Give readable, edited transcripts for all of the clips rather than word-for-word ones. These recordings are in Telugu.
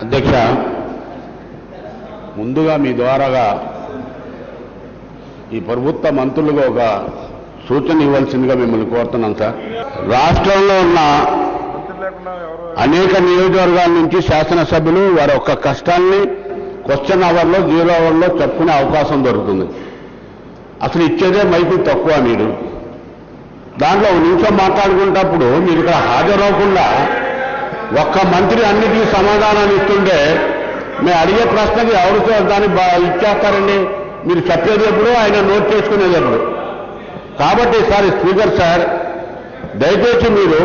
అధ్యక్ష, ముందుగా మీ ద్వారాగా ఈ ప్రభుత్వ మంత్రులుగా ఒక సూచన ఇవ్వాల్సిందిగా మిమ్మల్ని కోరుతున్నాను సార్. రాష్ట్రంలో ఉన్న అనేక నియోజకవర్గాల నుంచి శాసనసభ్యులు వారి యొక్క కష్టాన్ని క్వశ్చన్ అవర్లో 0 అవర్లో చెప్పుకునే అవకాశం దొరుకుతుంది. అసలు ఇచ్చేదే మైకు తక్కువ. మీరు దాంట్లో 1 నిమిషం మాట్లాడుకునేటప్పుడు మీరు ఇక్కడ హాజరవకుండా ఒక్క మంత్రి అన్నిటికీ సమాధానాన్ని ఇస్తుంటే మేము అడిగే ప్రశ్నకి ఎవరు దాన్ని ఇచ్చేస్తారండి? మీరు చెప్పేది ఎప్పుడు, ఆయన నోట్ చేసుకునేది ఎప్పుడు? కాబట్టి సార్ స్పీకర్ సార్, దయచేసి మీరు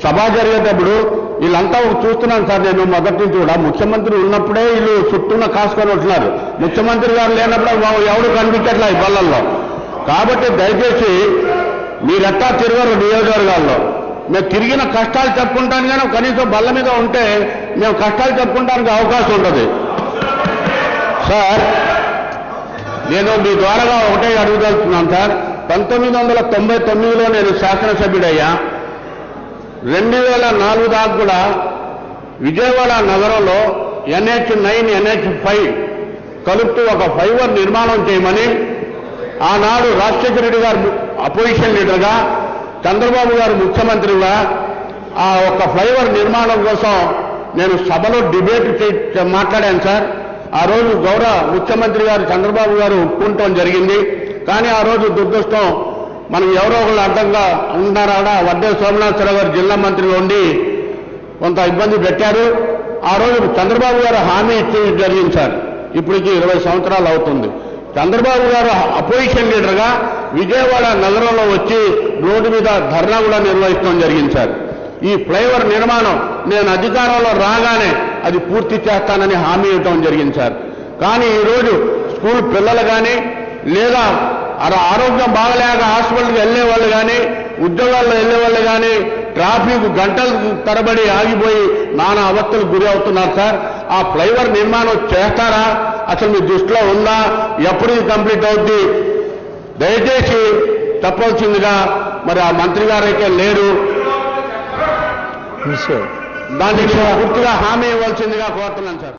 సభ జరిగేటప్పుడు వీళ్ళంతా చూస్తున్నాను సార్. నేను మొదటి నుంచి కూడా ముఖ్యమంత్రి ఉన్నప్పుడే వీళ్ళు చుట్టూన కాసుకొని ఉంటున్నారు. ముఖ్యమంత్రి గారు లేనప్పుడు ఎవరు కనిపించట్లా ఈ బళ్ళల్లో. కాబట్టి దయచేసి మీరెట్టా తిరగరు నియోజకవర్గాల్లో. మేము తిరిగిన కష్టాలు చెప్పుకుంటాను, కానీ కనీసం బల్ల మీద ఉంటే మేము కష్టాలు చెప్పుకుంటానికి అవకాశం ఉంటుంది. సార్, నేను మీ ద్వారాగా ఒకటే అడుగుదలుచున్నాను సార్. 1999లో నేను శాసనసభ్యుడయ్యా. 2004 దాకా కూడా విజయవాడ నగరంలో NH9, NH5 కలుపుతూ ఒక ఫ్లైఓవర్ నిర్మాణం చేయమని ఆనాడు రాజశేఖర రెడ్డి గారు అపోజిషన్ లీడర్గా, చంద్రబాబు గారు ముఖ్యమంత్రిగా ఆ ఒక ఫ్లైఓవర్ నిర్మాణం కోసం నేను సభలో డిబేట్ మాట్లాడాను సార్. ఆ రోజు గౌరవ ముఖ్యమంత్రి గారు చంద్రబాబు గారు ఒప్పుకుంటాం జరిగింది. కానీ ఆ రోజు దురదృష్టం, మనం ఎవరో ఒకళ్ళు అడ్డంగా ఉన్నారా, వడ్డే సోమనాథరావు గారు జిల్లా మంత్రిగా ఉండి కొంత ఇబ్బంది పెట్టారు. ఆ రోజు చంద్రబాబు గారు హామీ ఇచ్చి జరిగింది సార్. ఇప్పటికి 20 సంవత్సరాలు అవుతుంది. చంద్రబాబు గారు అపోజిషన్ లీడర్గా విజయవాడ నగరంలో వచ్చి రోడ్డు మీద ధర్నా కూడా నిర్వహించడం జరిగింది సార్. ఈ ఫ్లైఓవర్ నిర్మాణం నేను అధికారంలో రాగానే అది పూర్తి చేస్తానని హామీ ఇవ్వడం జరిగింది సార్. కానీ ఈరోజు స్కూల్ పిల్లలు కానీ, లేదా ఆరోగ్యం బాగలేక హాస్పిటల్కి వెళ్ళేవాళ్ళు కానీ, ఉద్యోగాల్లో వెళ్ళేవాళ్ళు కానీ ట్రాఫిక్ గంటల తరబడి ఆగిపోయి నానా అవస్థలకు గురి అవుతున్నారు సార్. ఆ ఫ్లైఓవర్ నిర్మాణం చేస్తారా? అసలు మీ దృష్టిలో ఉందా? ఎప్పుడు ఇది కంప్లీట్ అవుద్ది? దయచేసి చెప్పవలసిందిగా, మరి ఆ మంత్రి గారు అయితే లేరు, దానికి పూర్తిగా హామీ ఇవ్వాల్సిందిగా కోరుతున్నాను సార్.